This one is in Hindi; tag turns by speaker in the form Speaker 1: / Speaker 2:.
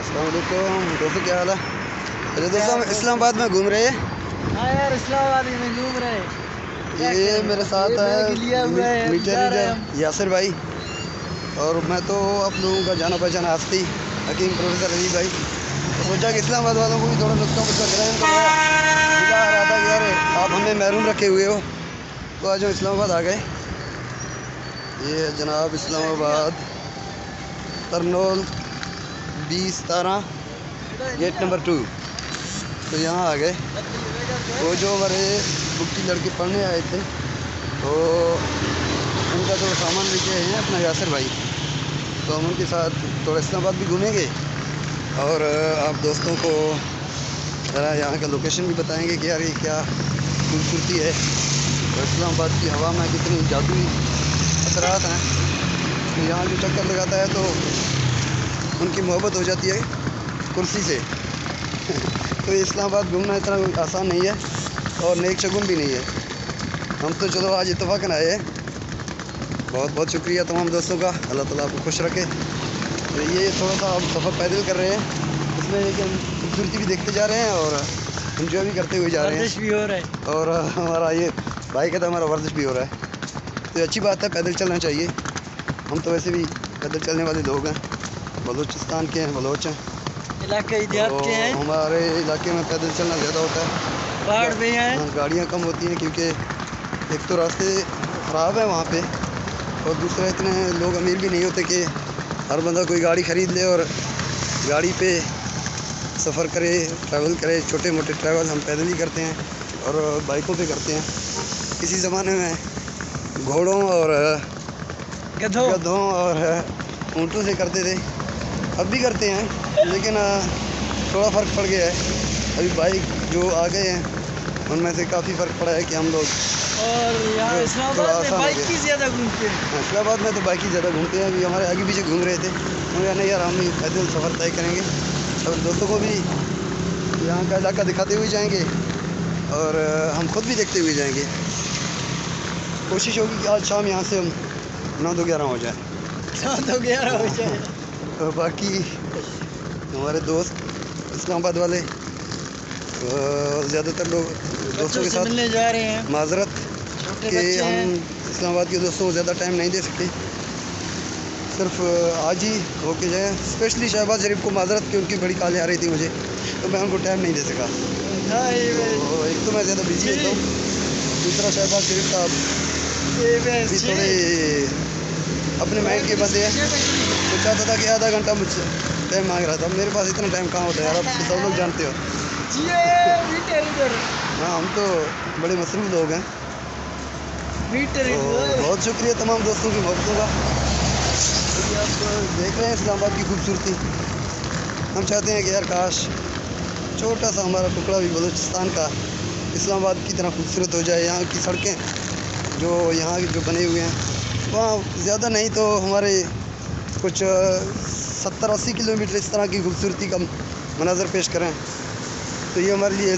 Speaker 1: अस्सलाम वालेकुम दोस्तों, क्या हाल है? अरे दोस्तों, हम इस्लामाबाद में घूम रहे हैं।
Speaker 2: हाँ यार, इस्लामाबाद में घूम रहे हैं।
Speaker 1: ये मेरे साथ है मीटर रीडर यासिर भाई, और मैं तो आप लोगों का जाना पहचाना हस्ती हकीम प्रोफेसर अली भाई। तो सोचा कि इस्लामाबाद वालों को भी थोड़ा नुस्खा मुस्खा ग्रहण करो। मज़ा आ रहा था कि यार आप हमें महरूम रखे हुए हो, तो आज हम इस्लामाबाद आ गए। ये है जनाब इस्लामाबाद तरनोल 20 गेट नंबर 2। तो यहाँ आ गए। वो जो हमारे बुक की लड़के पढ़ने आए थे, तो उनका तो सामान लेके आए हैं अपना यासिर भाई। तो हम उनके साथ थोड़ा इस्लामाबाद भी घूमेंगे और आप दोस्तों को ज़रा यहाँ का लोकेशन भी बताएंगे कि यार ये क्या खूबसूरती है और इस्लामाबाद की हवा में कितनी जादुई असरात हैं। तो यहाँ जो चक्कर लगाता है तो उनकी मोहब्बत हो जाती है कुर्सी से। तो इस्लामाबाद घूमना इतना आसान नहीं है और नेक शगुन भी नहीं है। हम तो चलो आज इत्तफ़ाक़न आए हैं। बहुत बहुत शुक्रिया तमाम दोस्तों का, अल्लाह ताला आपको खुश रखे। तो ये थोड़ा सा हम सफ़र पैदल कर रहे हैं, इसमें कि हम खूबसूरती भी देखते जा रहे हैं और इंजॉय भी करते हुए जा रहे हैं।
Speaker 2: वर्जिश भी हो रहा है
Speaker 1: और हमारा ये भाई कहता है हमारा वर्जिश भी हो रहा है। तो अच्छी बात है, पैदल चलना चाहिए। हम तो वैसे भी पैदल चलने वाले लोग हैं, बलूचिस्तान के हैं, बलोच हैं,
Speaker 2: इलाके
Speaker 1: तो
Speaker 2: के हैं।
Speaker 1: हमारे इलाके में पैदल चलना ज़्यादा होता है।
Speaker 2: पहाड़ भी हैं,
Speaker 1: गाड़ियाँ कम होती हैं क्योंकि एक तो रास्ते ख़राब है वहाँ पे, और दूसरा इतने लोग अमीर भी नहीं होते कि हर बंदा कोई गाड़ी ख़रीद ले और गाड़ी पे सफ़र करे, ट्रैवल करे। छोटे मोटे ट्रैवल हम पैदल ही करते हैं और बाइकों पे करते हैं। किसी ज़माने में घोड़ों और गधों और ऊँटों से करते थे, अब भी करते हैं, लेकिन थोड़ा फ़र्क पड़ गया है। अभी बाइक जो आ गए हैं उनमें से काफ़ी फ़र्क पड़ा है कि हम लोग
Speaker 2: और यहाँ इस्लामाबाद में बाइक की ज़्यादा घूमते हैं।
Speaker 1: इस्लामाबाद में तो बाइक ही ज़्यादा घूमते हैं। अभी हमारे आगे पीछे घूम रहे थे, मुझे नहीं यार हम ही पैदल सफ़र तय करेंगे और दोस्तों को भी यहाँ का इलाका दिखाते हुए जाएंगे और हम खुद भी देखते हुए जाएंगे। कोशिश होगी कि आज शाम यहाँ से हम 9-11 हो जाए।
Speaker 2: 9-11 हो जाए।
Speaker 1: तो बाकी हमारे दोस्त इस्लामाबाद वाले ज़्यादातर लोग दोस्तों के साथ
Speaker 2: मिलने जा रहे हैं।
Speaker 1: माजरत कि हम इस्लामाबाद के दोस्तों को ज़्यादा टाइम नहीं दे सकते, सिर्फ आज ही होके जाए। स्पेशली शहबाज शरीफ को माजरत कि उनकी बड़ी कॉलें आ रही थी मुझे, तो मैं उनको टाइम नहीं दे सका। तो एक तो मैं ज़्यादा बिजी होता हूँ, दूसरा शहबाज शरीफ साहब भी थोड़े अपने माइंड के बंदे हैं। तो चाहता था कि आधा घंटा मुझसे टाइम मांग रहा था। मेरे पास इतना टाइम कहाँ होता है यार, आप सब लोग जानते हो। हाँ, हम तो बड़े मसरूफ़ लोग हैं। तो बहुत शुक्रिया तमाम दोस्तों की मोहब्बतों का। तो आप देख रहे हैं इस्लामाबाद की खूबसूरती। हम चाहते हैं कि यार काश छोटा सा हमारा टुकड़ा भी बलूचिस्तान का इस्लामाबाद की तरह खूबसूरत हो जाए। यहाँ की सड़कें जो यहाँ जो बने हुए हैं, वहाँ ज़्यादा नहीं तो हमारे कुछ 70-80 किलोमीटर इस तरह की खूबसूरती का मनाज़र पेश करें, तो ये हमारे लिए